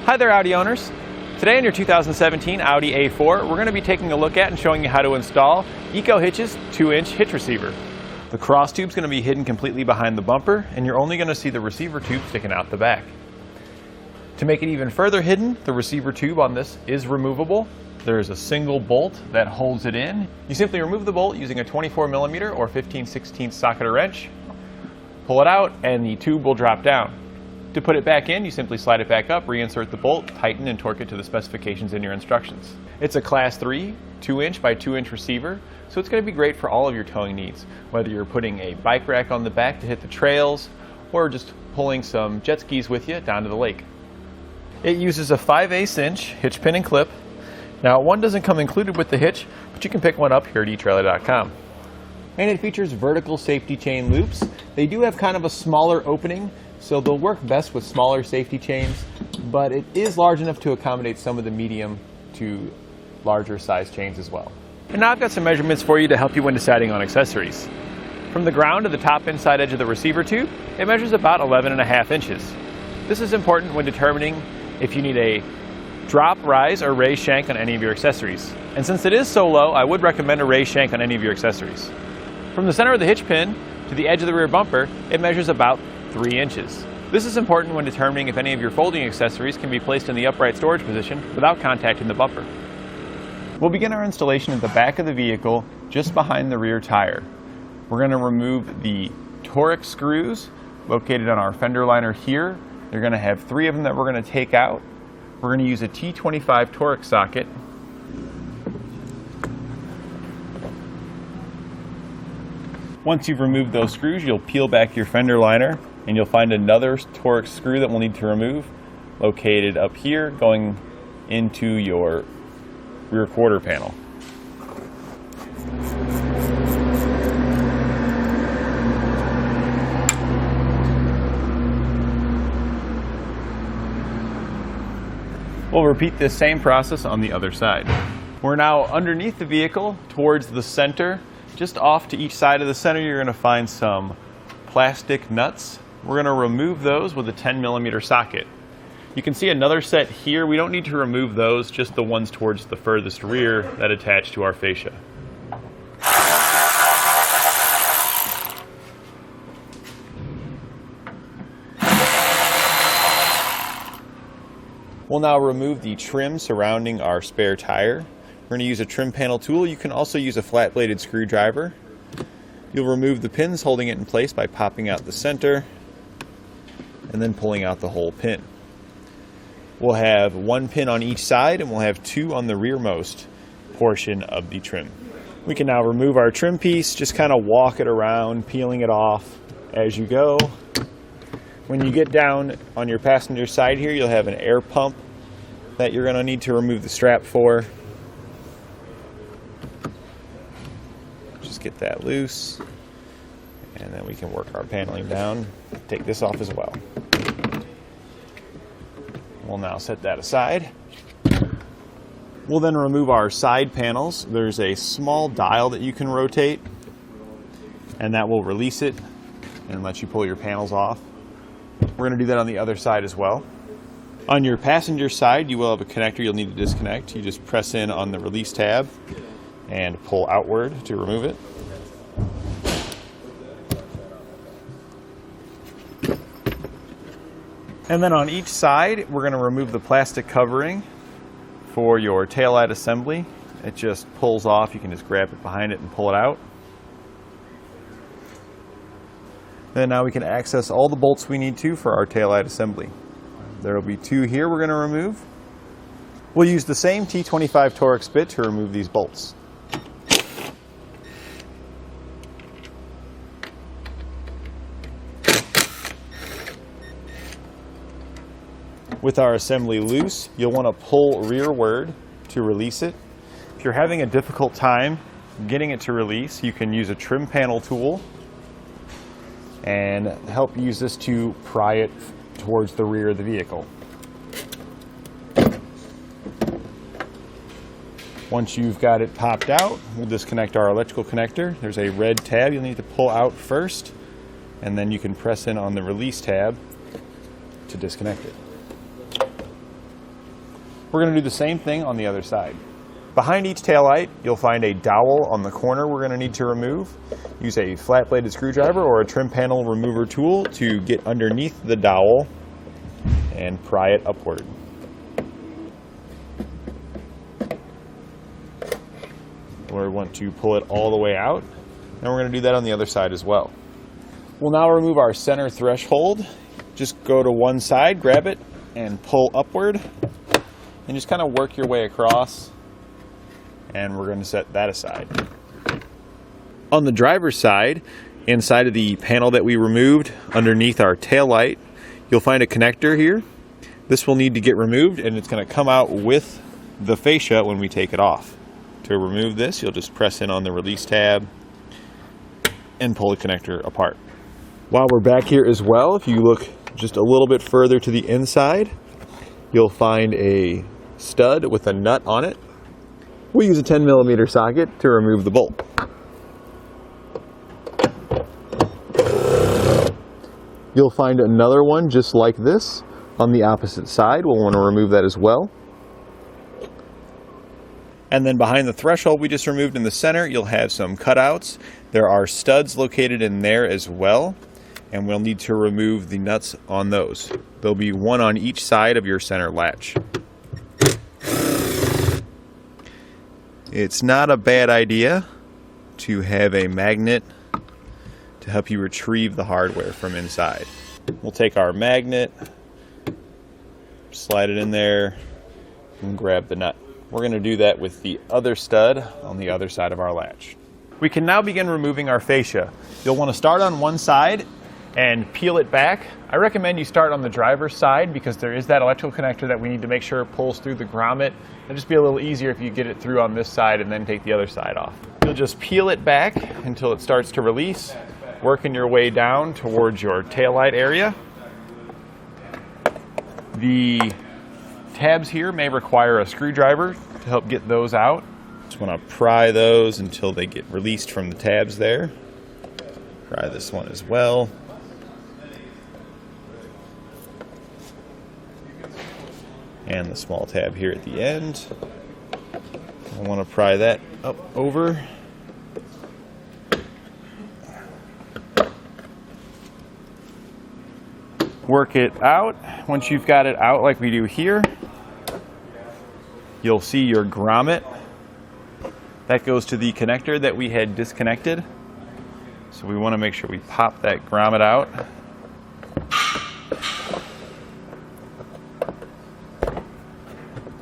Hi there, Audi owners. Today in your 2017 Audi A4, we're going to be taking a look at and showing you how to install EcoHitch's 2-inch hitch receiver. The cross tube is going to be hidden completely behind the bumper, and you're only going to see the receiver tube sticking out the back. To make it even further hidden, the receiver tube on this is removable. There's a single bolt that holds it in. You simply remove the bolt using a 24mm or 15/16 socket or wrench, pull it out, and the tube will drop down. To put it back in, you simply slide it back up, reinsert the bolt, tighten, and torque it to the specifications in your instructions. It's a Class 3, 2-inch by 2-inch receiver, so it's going to be great for all of your towing needs, whether you're putting a bike rack on the back to hit the trails, or just pulling some jet skis with you down to the lake. It uses a 5/8" hitch pin and clip. Now, one doesn't come included with the hitch, but you can pick one up here at etrailer.com. And it features vertical safety chain loops. They do have kind of a smaller opening, so they'll work best with smaller safety chains, but it is large enough to accommodate some of the medium to larger size chains as well. And now I've got some measurements for you to help you when deciding on accessories. From the ground to the top inside edge of the receiver tube, it measures about 11.5 inches. This is important when determining if you need a drop, rise, or raise shank on any of your accessories. And since it is so low, I would recommend a raise shank on any of your accessories. From the center of the hitch pin to the edge of the rear bumper, it measures about 3 inches. This is important when determining if any of your folding accessories can be placed in the upright storage position without contacting the bumper. We'll begin our installation at the back of the vehicle, just behind the rear tire. We're going to remove the Torx screws located on our fender liner here. You're going to have 3 of them that we're going to take out. We're going to use a T25 Torx socket. Once you've removed those screws, you'll peel back your fender liner and you'll find another Torx screw that we'll need to remove, located up here going into your rear quarter panel. We'll repeat this same process on the other side. We're now underneath the vehicle towards the center. Just off to each side of the center, you're going to find some plastic nuts. We're going to remove those with a 10mm socket. You can see another set here. We don't need to remove those, just the ones towards the furthest rear that attach to our fascia. We'll now remove the trim surrounding our spare tire. We're going to use a trim panel tool. You can also use a flat-bladed screwdriver. You'll remove the pins holding it in place by popping out the center and then pulling out the whole pin. We'll have 1 pin on each side and we'll have 2 on the rearmost portion of the trim. We can now remove our trim piece, just kind of walk it around, peeling it off as you go. When you get down on your passenger side here, you'll have an air pump that you're going to need to remove the strap for. Just get that loose, and then we can work our paneling down. Take this off as well. We'll now set that aside. We'll then remove our side panels. There's a small dial that you can rotate, and that will release it and let you pull your panels off. We're going to do that on the other side as well. On your passenger side, you will have a connector you'll need to disconnect. You just press in on the release tab and pull outward to remove it. And then on each side, we're going to remove the plastic covering for your taillight assembly. It just pulls off. You can just grab it behind it and pull it out. Then now we can access all the bolts we need to for our taillight assembly. There will be 2 here we're going to remove. We'll use the same T25 Torx bit to remove these bolts. With our assembly loose, you'll want to pull rearward to release it. If you're having a difficult time getting it to release, you can use a trim panel tool and help use this to pry it towards the rear of the vehicle. Once you've got it popped out, we'll disconnect our electrical connector. There's a red tab you'll need to pull out first, and then you can press in on the release tab to disconnect it. We're going to do the same thing on the other side. Behind each taillight, you'll find a dowel on the corner we're going to need to remove. Use a flat-bladed screwdriver or a trim panel remover tool to get underneath the dowel and pry it upward. We want to pull it all the way out, and we're going to do that on the other side as well. We'll now remove our center threshold. Just go to one side, grab it, and pull upward, and just kind of work your way across, and we're going to set that aside. On the driver's side, inside of the panel that we removed underneath our taillight, you'll find a connector here. This will need to get removed, and it's going to come out with the fascia when we take it off. To remove this, you'll just press in on the release tab and pull the connector apart. While we're back here as well, if you look just a little bit further to the inside, you'll find a stud with a nut on it. We use a 10mm socket to remove the bolt. You'll find another one just like this on the opposite side. We'll want to remove that as well. And then behind the threshold we just removed in the center, you'll have some cutouts. There are studs located in there as well, and we'll need to remove the nuts on those. There'll be one on each side of your center latch. It's not a bad idea to have a magnet to help you retrieve the hardware from inside. We'll take our magnet, slide it in there, and grab the nut. We're going to do that with the other stud on the other side of our latch. We can now begin removing our fascia. You'll want to start on one side and peel it back. I recommend you start on the driver's side because there is that electrical connector that we need to make sure it pulls through the grommet. It'll just be a little easier if you get it through on this side and then take the other side off. You'll just peel it back until it starts to release, working your way down towards your taillight area. The tabs here may require a screwdriver to help get those out. Just want to pry those until they get released from the tabs there. Pry this one as well. And the small tab here at the end. I want to pry that up over. Work it out. Once you've got it out like we do here, you'll see your grommet. That goes to the connector that we had disconnected. So we want to make sure we pop that grommet out.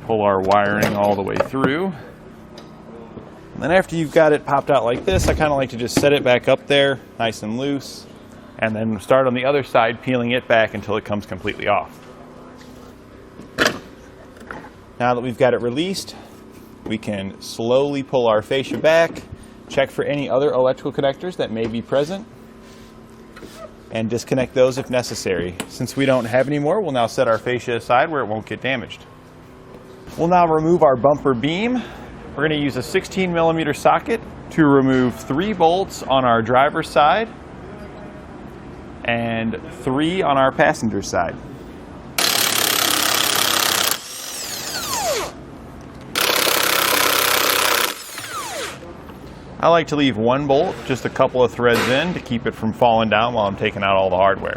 Pull our wiring all the way through. And then after you've got it popped out like this, I kind of like to just set it back up there, nice and loose, and then start on the other side, peeling it back until it comes completely off. Now that we've got it released, we can slowly pull our fascia back, check for any other electrical connectors that may be present, and disconnect those if necessary. Since we don't have any more, we'll now set our fascia aside where it won't get damaged. We'll now remove our bumper beam. We're going to use a 16mm socket to remove 3 bolts on our driver's side and 3 on our passenger side. I like to leave 1 bolt, just a couple of threads in, to keep it from falling down while I'm taking out all the hardware.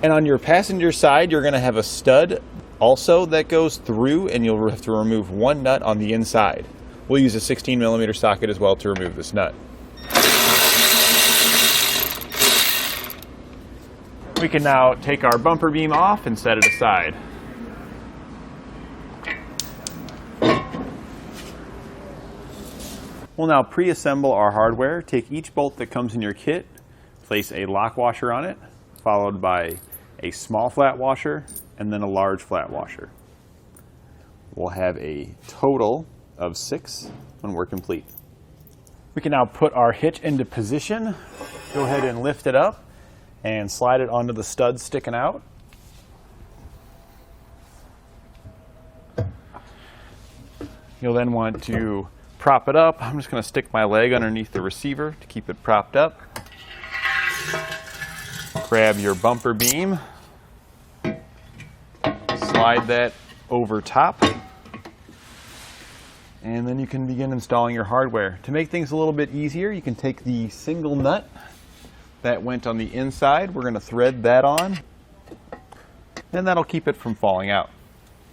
And on your passenger side, you're going to have a stud also that goes through, and you'll have to remove 1 nut on the inside. We'll use a 16mm socket as well to remove this nut. We can now take our bumper beam off and set it aside. We'll now pre-assemble our hardware. Take each bolt that comes in your kit, place a lock washer on it, followed by a small flat washer, and then a large flat washer. We'll have a total of 6 when we're complete. We can now put our hitch into position. Go ahead and lift it up and slide it onto the studs sticking out. You'll then want to prop it up. I'm just going to stick my leg underneath the receiver to keep it propped up. Grab your bumper beam, slide that over top, and then you can begin installing your hardware. To make things a little bit easier, you can take the single nut that went on the inside. We're going to thread that on, and that'll keep it from falling out.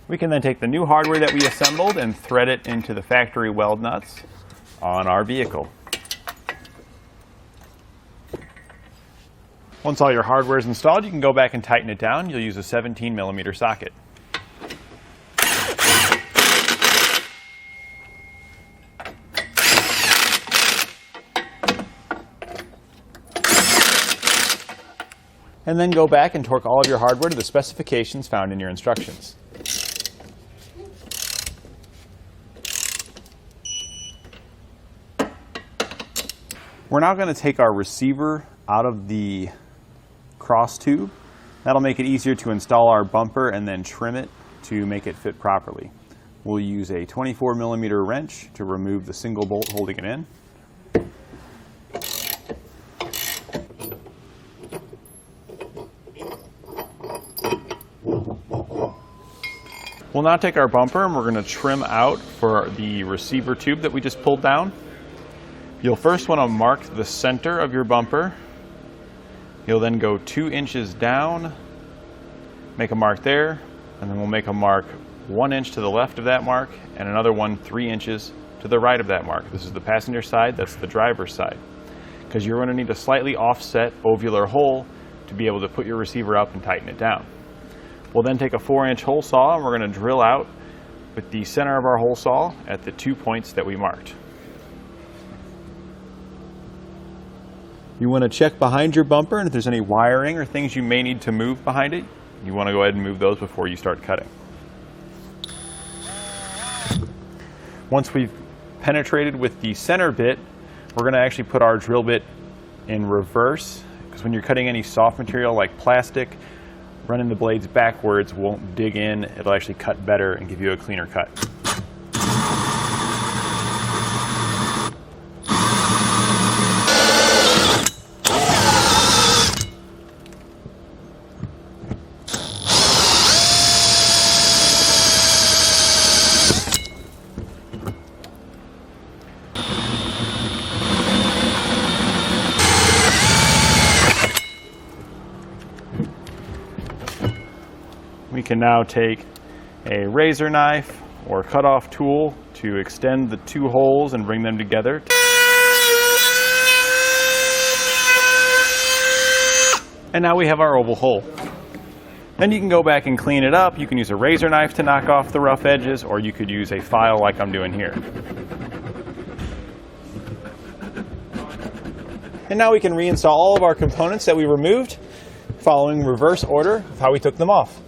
We can then take the new hardware that we assembled and thread it into the factory weld nuts on our vehicle. Once all your hardware is installed, you can go back and tighten it down. You'll use a 17mm socket. And then go back and torque all of your hardware to the specifications found in your instructions. We're now going to take our receiver out of the cross tube. That'll make it easier to install our bumper and then trim it to make it fit properly. We'll use a 24mm wrench to remove the single bolt holding it in. We'll now take our bumper and we're going to trim out for the receiver tube that we just pulled down. You'll first want to mark the center of your bumper. You'll then go 2 inches down, make a mark there, and then we'll make a mark 1 inch to the left of that mark and another one 3 inches to the right of that mark. This is the passenger side, that's the driver's side. Because you're going to need a slightly offset ovular hole to be able to put your receiver up and tighten it down. We'll then take a 4-inch hole saw and we're going to drill out with the center of our hole saw at the 2 points that we marked. You want to check behind your bumper, and if there's any wiring or things you may need to move behind it, you want to go ahead and move those before you start cutting. Once we've penetrated with the center bit, we're going to actually put our drill bit in reverse, because when you're cutting any soft material like plastic, running the blades backwards won't dig in. It'll actually cut better and give you a cleaner cut. We can now take a razor knife or cut-off tool to extend the 2 holes and bring them together. And now we have our oval hole. Then you can go back and clean it up. You can use a razor knife to knock off the rough edges, or you could use a file like I'm doing here. And now we can reinstall all of our components that we removed, following reverse order of how we took them off.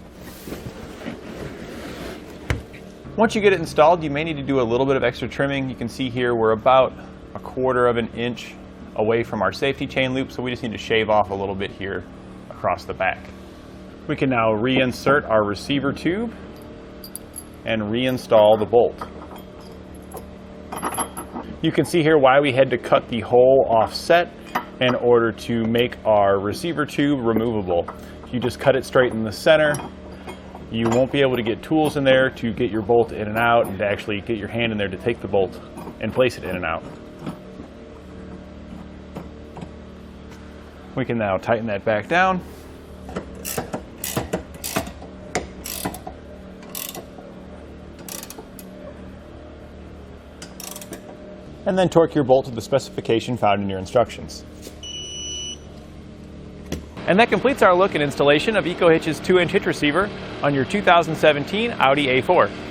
Once you get it installed, you may need to do a little bit of extra trimming. You can see here we're about 1/4 of an inch away from our safety chain loop, so we just need to shave off a little bit here across the back. We can now reinsert our receiver tube and reinstall the bolt. You can see here why we had to cut the hole offset in order to make our receiver tube removable. If you just cut it straight in the center, you won't be able to get tools in there to get your bolt in and out, and to actually get your hand in there to take the bolt and place it in and out. We can now tighten that back down. And then torque your bolt to the specification found in your instructions. And that completes our look and installation of EcoHitch's 2-inch hitch receiver on your 2017 Audi A4.